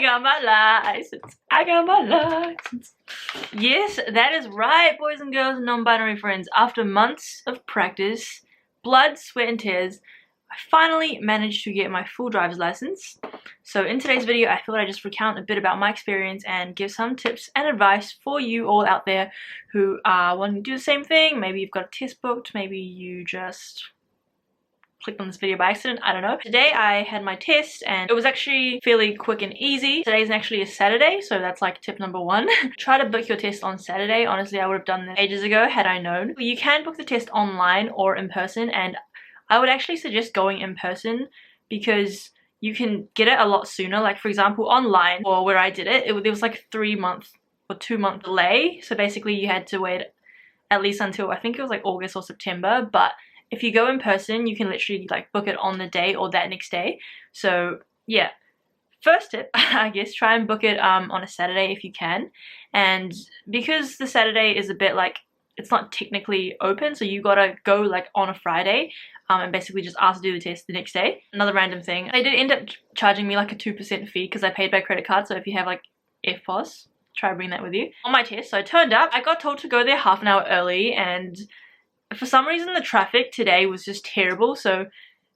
got my license. I got my license. Yes, that is right, boys and girls and non-binary friends. After months of practice, blood, sweat and tears, I finally managed to get my full driver's license. So in today's video, I thought I'd just recount a bit about my experience and give some tips and advice for you all out there who are wanting to do the same thing. Maybe you've got a test booked, maybe you just clicked on this video by accident, I don't know. Today I had my test and it was actually fairly quick and easy. Today's actually a Saturday, so that's like tip number one. Try to book your test on Saturday. Honestly, I would have done this ages ago had I known. You can book the test online or in person, and I would actually suggest going in person because you can get it a lot sooner. Like for example, online or where I did it, there was like a 3-month or 2-month delay. So basically you had to wait at least until I think it was like August or September. But if you go in person, you can literally like book it on the day or that next day. So yeah, first tip, I guess, try and book it on a Saturday if you can. And because the Saturday is a bit like, it's not technically open, so you gotta go like on a Friday and basically just ask to do the test the next day. Another random thing, they did end up charging me like a 2% fee because I paid by credit card. So if you have like FPOS, try to bring that with you. On my test, so I turned up, I got told to go there half an hour early, and for some reason the traffic today was just terrible, so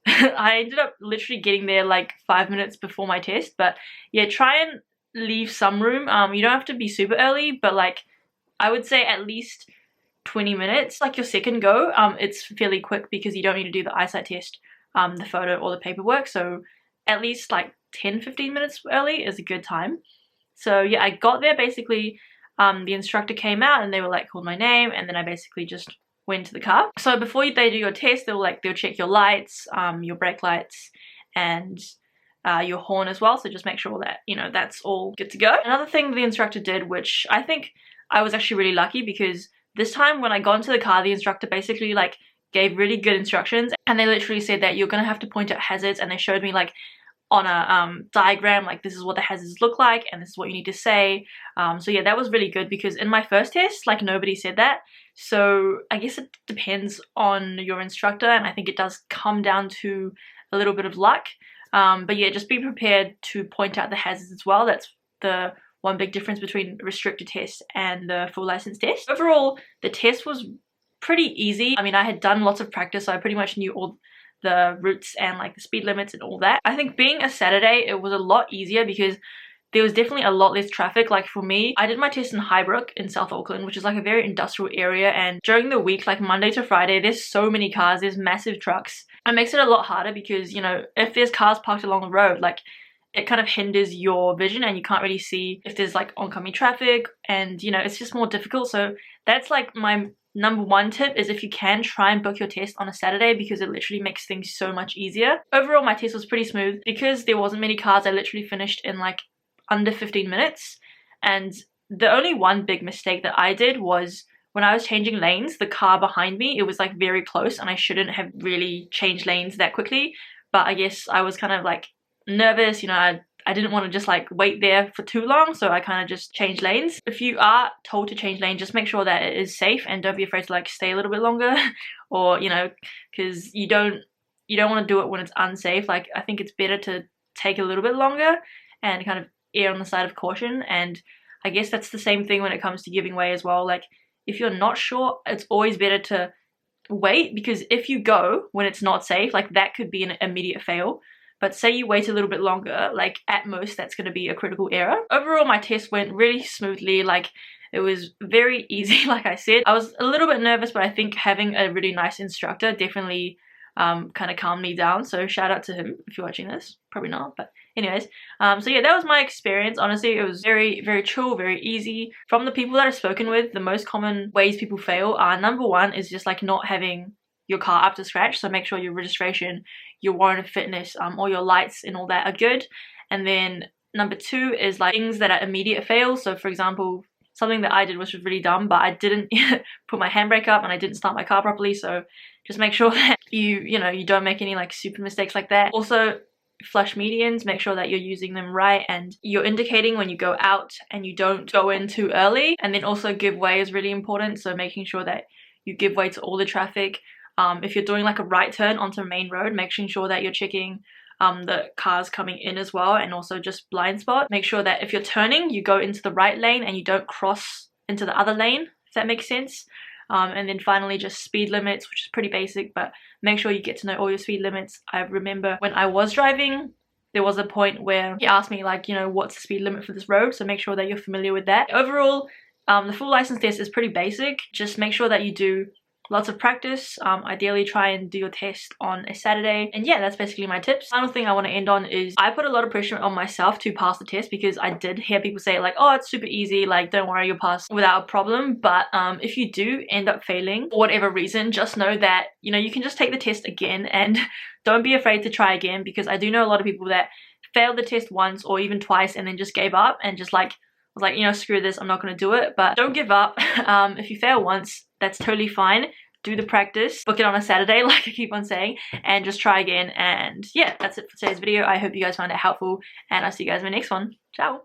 I ended up literally getting there like 5 minutes before my test. But yeah, try and leave some room. You don't have to be super early, but like I would say at least 20 minutes. Like your second go, it's fairly quick because you don't need to do the eyesight test, the photo or the paperwork. So at least like 10-15 minutes early is a good time. So yeah, I got there basically, the instructor came out and they were like called my name, and then I basically just went to the car. So before they do your test, they'll check your lights, your brake lights, and your horn as well. So just make sure that, you know, that's all good to go. Another thing the instructor did, which I think I was actually really lucky, because this time when I got into the car, the instructor basically like gave really good instructions, and they literally said that you're gonna have to point out hazards, and they showed me like on a diagram, like this is what the hazards look like and this is what you need to say. So yeah, that was really good, because in my first test, like nobody said that. So I guess it depends on your instructor, and I think it does come down to a little bit of luck. But yeah, just be prepared to point out the hazards as well. That's the one big difference between restricted test and the full license test. Overall, the test was pretty easy. I mean, I had done lots of practice, so I pretty much knew all the routes and like the speed limits and all that. I think being a Saturday, it was a lot easier because there was definitely a lot less traffic. Like for me, I did my test in Highbrook in South Auckland, which is like a very industrial area, and during the week, like Monday to Friday, there's so many cars, there's massive trucks. It makes it a lot harder because, you know, if there's cars parked along the road, like it kind of hinders your vision and you can't really see if there's like oncoming traffic, and you know, it's just more difficult. So that's like my number one tip, is if you can, try and book your test on a Saturday, because it literally makes things so much easier. Overall, my test was pretty smooth because there wasn't many cars. I literally finished in like under 15 minutes. And the only one big mistake that I did was when I was changing lanes, the car behind me, it was like very close, and I shouldn't have really changed lanes that quickly. But I guess I was kind of like nervous, you know, I didn't want to just like wait there for too long, so I kind of just changed lanes. If you are told to change lane, just make sure that it is safe, and don't be afraid to like stay a little bit longer or, you know, because you don't want to do it when it's unsafe. Like I think it's better to take a little bit longer and kind of err on the side of caution. And I guess that's the same thing when it comes to giving way as well. Like if you're not sure, it's always better to wait, because if you go when it's not safe, like that could be an immediate fail. But say you wait a little bit longer, like at most that's going to be a critical error. Overall, my test went really smoothly. Like it was very easy. Like I said, I was a little bit nervous, but I think having a really nice instructor definitely kind of calmed me down. So shout out to him if you're watching this. Probably not, but anyways. So yeah, that was my experience. Honestly, it was very, very chill, very easy. From the people that I've spoken with, the most common ways people fail are, number one is just like not having your car up to scratch. So make sure your registration, your warrant of fitness, all your lights and all that are good. And then number two is like things that are immediate fails. So for example, something that I did, which was really dumb, but I didn't put my handbrake up and I didn't start my car properly. So just make sure that you don't make any like super mistakes like that. Also, flush medians, make sure that you're using them right, and you're indicating when you go out and you don't go in too early. And then also give way is really important. So making sure that you give way to all the traffic. If you're doing like a right turn onto a main road, making sure that you're checking the cars coming in as well, and also just blind spot. Make sure that if you're turning, you go into the right lane and you don't cross into the other lane, if that makes sense. And then finally just speed limits, which is pretty basic, but make sure you get to know all your speed limits. I remember when I was driving, there was a point where he asked me like, you know, what's the speed limit for this road, so make sure that you're familiar with that. Overall, the full license test is pretty basic. Just make sure that you do lots of practice. Ideally try and do your test on a Saturday, and yeah, that's basically my tips. Final thing I want to end on is I put a lot of pressure on myself to pass the test, because I did hear people say like, oh, it's super easy, like don't worry, you'll pass without a problem. But if you do end up failing for whatever reason, just know that, you know, you can just take the test again, and don't be afraid to try again, because I do know a lot of people that failed the test once or even twice and then just gave up and just like was like, you know, screw this, I'm not going to do it. But don't give up. If you fail once, that's totally fine. Do the practice, book it on a Saturday like I keep on saying, and just try again. And yeah, that's it for today's video. I hope you guys found it helpful, and I'll see you guys in my next one. Ciao.